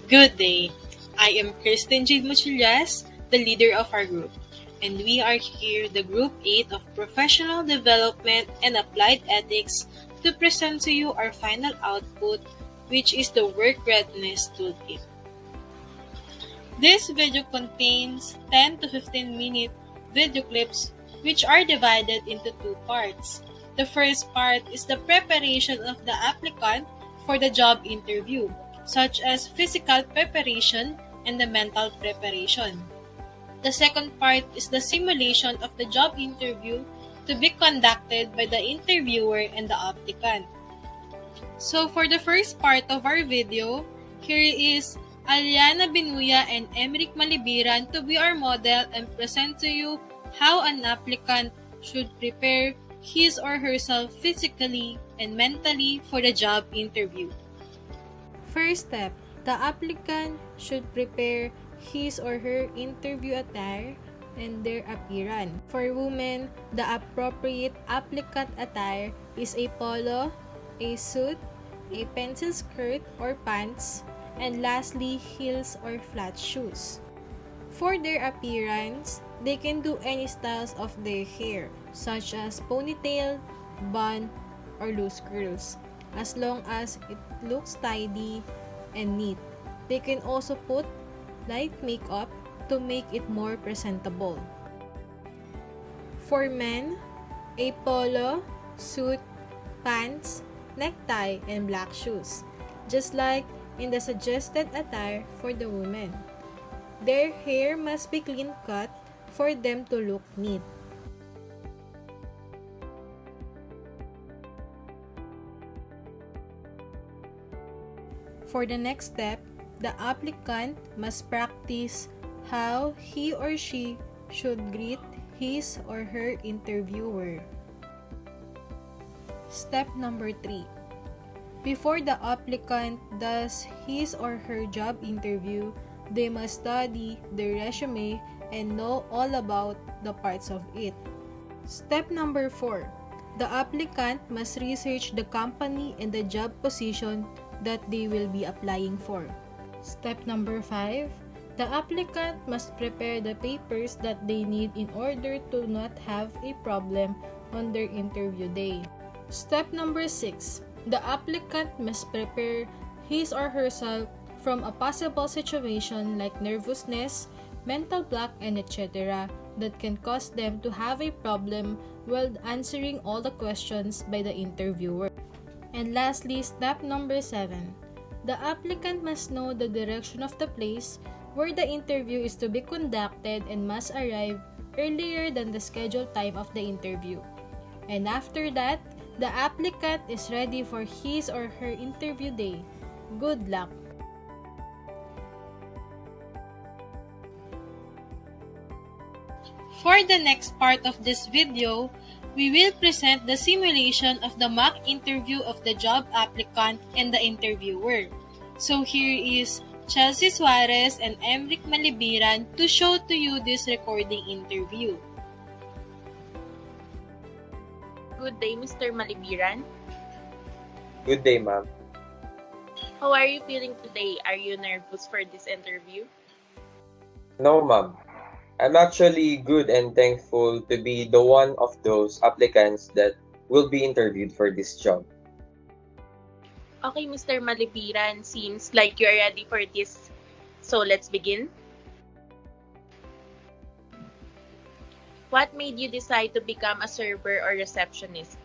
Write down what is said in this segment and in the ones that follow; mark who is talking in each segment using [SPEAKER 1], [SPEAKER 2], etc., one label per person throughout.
[SPEAKER 1] Good day. I am Kristen Jade Muchillas, the leader of our group, and we are here, the Group 8 of Professional Development and Applied Ethics, to present to you our final output, which is the Work Readiness Toolkit. This video contains 10 to 15 minute video clips which are divided into two parts. The first part is the preparation of the applicant for the job interview, such as physical preparation and the mental preparation. The second part is the simulation of the job interview to be conducted by the interviewer and the applicant. So for the first part of our video, here is Aliana Binuya and Emric Malibiran to be our model and present to you how an applicant should prepare his or herself physically and mentally for the job interview. First step, the applicant should prepare his or her interview attire and their appearance. For women, the appropriate applicant attire is a polo, a suit, a pencil skirt or pants, and lastly, heels or flat shoes. For their appearance, they can do any styles of their hair, such as ponytail, bun, or loose curls, as long as it looks tidy and neat. They can also put light makeup to make it more presentable. For men, a polo, suit, pants, necktie, and black shoes, just like in the suggested attire for the women. Their hair must be clean cut for them to look neat. For the next step, the applicant must practice how he or she should greet his or her interviewer. Step number 3. Before the applicant does his or her job interview, they must study the resume and know all about the parts of it. Step number 4. The applicant must research the company and the job position that they will be applying for. Step number 5. The applicant must prepare the papers that they need in order to not have a problem on their interview day. Step number 6. The applicant must prepare his or herself from a possible situation like nervousness, mental block, and etc. that can cause them to have a problem while answering all the questions by the interviewer. And lastly, step number 7. The applicant must know the direction of the place where the interview is to be conducted and must arrive earlier than the scheduled time of the interview. And after that, the applicant is ready for his or her interview day. Good luck! For the next part of this video, we will present the simulation of the mock interview of the job applicant and the interviewer. So here is Chelsea Suarez and Emric Malibiran to show to you this recording interview.
[SPEAKER 2] Good day, Mr. Malibiran.
[SPEAKER 3] Good day, ma'am.
[SPEAKER 2] How are you feeling today? Are you nervous for this interview?
[SPEAKER 3] No, ma'am. I'm actually good and thankful to be the one of those applicants that will be interviewed for this job.
[SPEAKER 2] Okay, Mr. Malibiran, seems like you're ready for this. So let's begin. What made you decide to become a server or receptionist?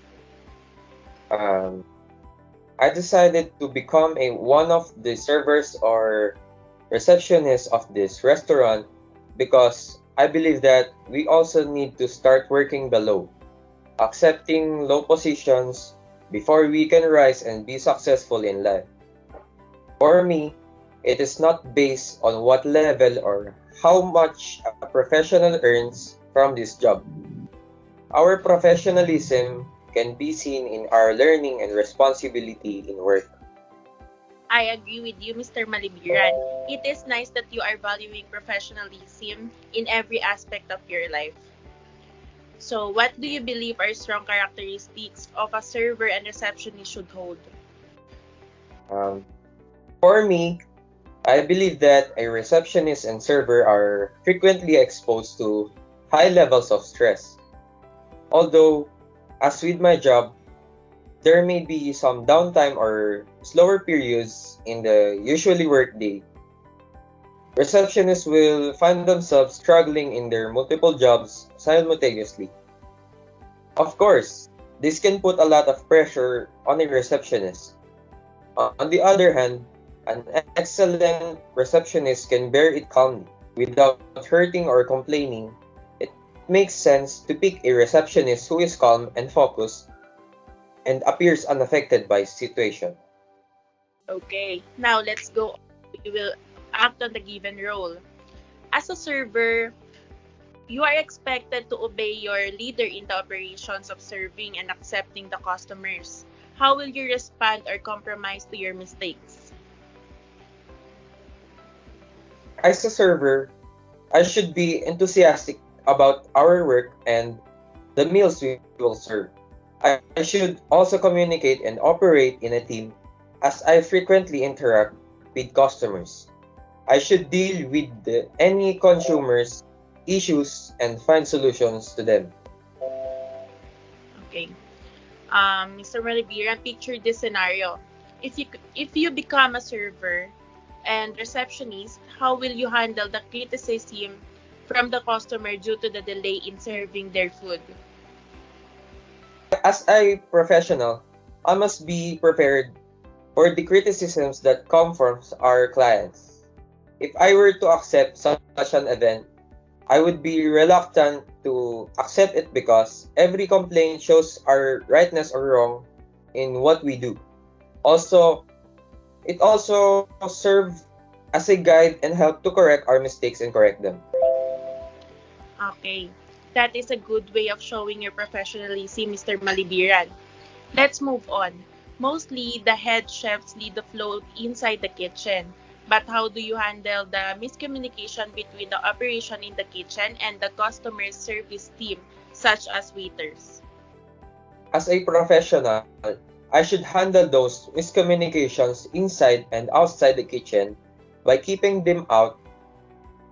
[SPEAKER 3] I decided to become one of the servers or receptionists of this restaurant because I believe that we also need to start working below, accepting low positions before we can rise and be successful in life. For me, it is not based on what level or how much a professional earns from this job. Our professionalism can be seen in our learning and responsibility in work.
[SPEAKER 2] I agree with you, Mr. Malibiran. It is nice that you are valuing professionalism in every aspect of your life. So, what do you believe are strong characteristics of a server and receptionist should hold?
[SPEAKER 3] For me, I believe that a receptionist and server are frequently exposed to high levels of stress. Although, as with my job, there may be some downtime or slower periods in the usually workday. Receptionists will find themselves struggling in their multiple jobs simultaneously. Of course, this can put a lot of pressure on a receptionist. On the other hand, an excellent receptionist can bear it calmly without hurting or complaining. It makes sense to pick a receptionist who is calm and focused and appears unaffected by situation.
[SPEAKER 2] Okay, now let's go. We will act on the given role. As a server, you are expected to obey your leader in the operations of serving and accepting the customers. How will you respond or compromise to your mistakes?
[SPEAKER 3] As a server, I should be enthusiastic about our work and the meals we will serve. I should also communicate and operate in a team as I frequently interact with customers. I should deal with any consumers' issues and find solutions to them.
[SPEAKER 2] Okay. Mr. Malibiran, picture this scenario. If you become a server and receptionist, how will you handle the criticism from the customer due to the delay in serving their food?
[SPEAKER 3] As a professional, I must be prepared for the criticisms that come from our clients. If I were to accept such an event, I would be reluctant to accept it because every complaint shows our rightness or wrong in what we do. Also, it also serves as a guide and help to correct our mistakes and correct them.
[SPEAKER 2] Okay. That is a good way of showing your professionalism, Mr. Malibiran. Let's move on. Mostly, the head chefs lead the flow inside the kitchen. But how do you handle the miscommunication between the operation in the kitchen and the customer service team, such as waiters?
[SPEAKER 3] As a professional, I should handle those miscommunications inside and outside the kitchen by keeping them out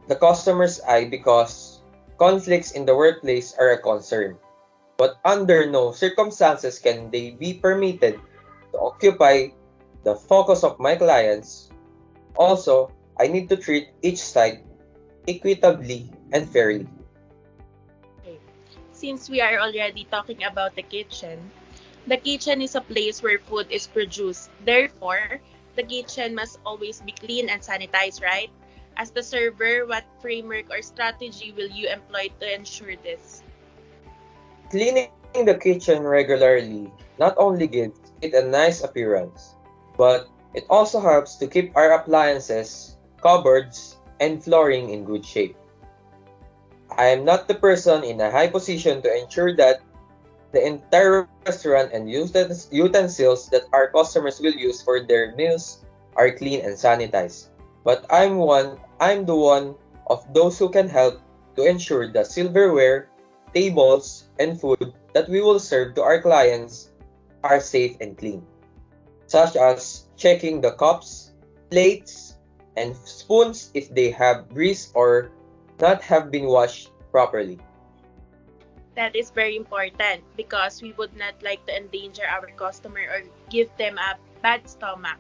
[SPEAKER 3] the customer's eye because conflicts in the workplace are a concern. But under no circumstances can they be permitted to occupy the focus of my clients. Also, I need to treat each side equitably and fairly.
[SPEAKER 2] Okay. Since we are already talking about the kitchen is a place where food is produced. Therefore, the kitchen must always be clean and sanitized, right? As the server, what framework or strategy will you employ to ensure this?
[SPEAKER 3] Cleaning the kitchen regularly not only gives it a nice appearance, but it also helps to keep our appliances, cupboards, and flooring in good shape. I am not the person in a high position to ensure that the entire restaurant and utensils that our customers will use for their meals are clean and sanitized. But I'm the one of those who can help to ensure the silverware, tables, and food that we will serve to our clients are safe and clean, such as checking the cups, plates, and spoons if they have grease or not have been washed properly.
[SPEAKER 2] That is very important because we would not like to endanger our customer or give them a bad stomach.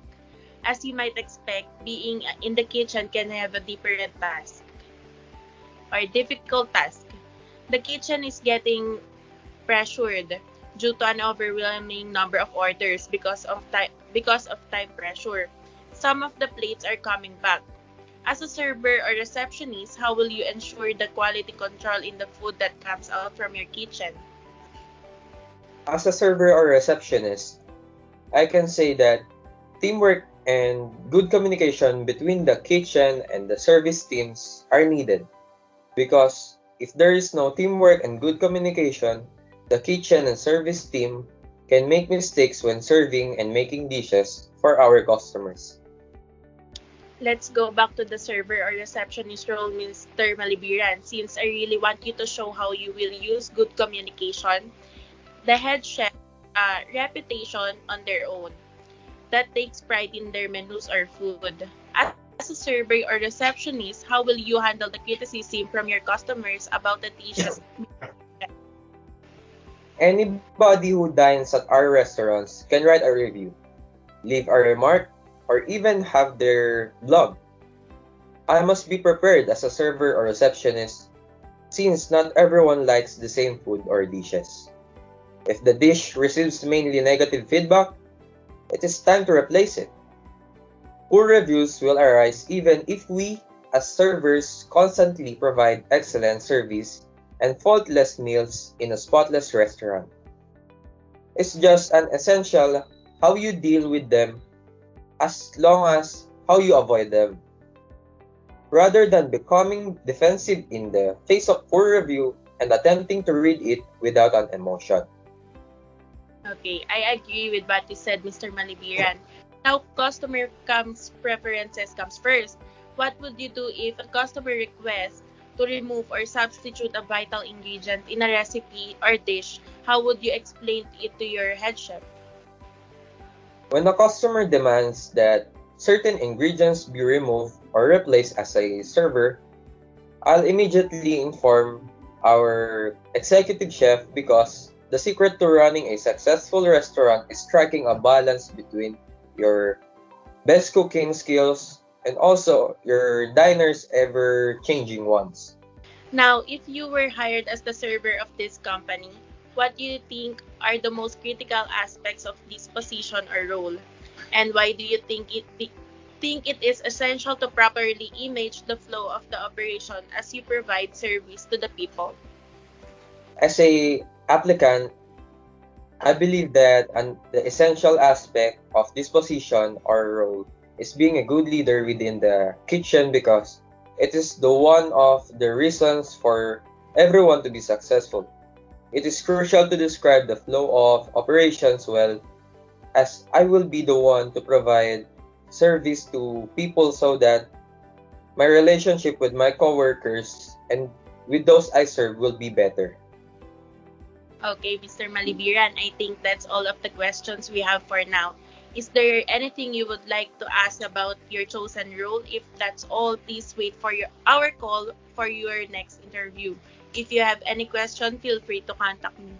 [SPEAKER 2] As you might expect, being in the kitchen can have a different task or difficult task. The kitchen is getting pressured due to an overwhelming number of orders because of time pressure. Some of the plates are coming back. As a server or receptionist, how will you ensure the quality control in the food that comes out from your kitchen?
[SPEAKER 3] As a server or receptionist, I can say that teamwork and good communication between the kitchen and the service teams are needed because if there is no teamwork and good communication, the kitchen and service team can make mistakes when serving and making dishes for our customers.
[SPEAKER 2] Let's go back to the server or receptionist role, Mr. Malibiran, since I really want you to show how you will use good communication. The head chef reputation on their own that takes pride in their menus or food. As As a server or receptionist, how will you handle the criticism from your customers about the dishes?
[SPEAKER 3] Anybody who dines at our restaurants can write a review, leave a remark, or even have their blog. I must be prepared as a server or receptionist since not everyone likes the same food or dishes. If the dish receives mainly negative feedback, it is time to replace it. Poor reviews will arise even if we, as servers, constantly provide excellent service and faultless meals in a spotless restaurant. It's just an essential how you deal with them as long as how you avoid them. Rather than becoming defensive in the face of poor review and attempting to read it without an emotion.
[SPEAKER 2] Okay, I agree with what you said, Mr. Malibiran. Now, customer comes preferences comes first. What would you do if a customer requests to remove or substitute a vital ingredient in a recipe or dish? How would you explain it to your head chef?
[SPEAKER 3] When a customer demands that certain ingredients be removed or replaced as a server, I'll immediately inform our executive chef because the secret to running a successful restaurant is striking a balance between your best cooking skills and also your diners ever changing ones.
[SPEAKER 2] Now, if you were hired as the server of this company, what do you think are the most critical aspects of this position or role? And why do you think it is essential to properly image the flow of the operation as you provide service to the people?
[SPEAKER 3] As a applicant, I believe that the essential aspect of this position or role is being a good leader within the kitchen because it is the one of the reasons for everyone to be successful. It is crucial to describe the flow of operations well as I will be the one to provide service to people so that my relationship with my coworkers and with those I serve will be better.
[SPEAKER 2] Okay, Mr. Malibiran, I think that's all of the questions we have for now. Is there anything you would like to ask about your chosen role? If that's all, please wait for our call for your next interview. If you have any question, feel free to contact me.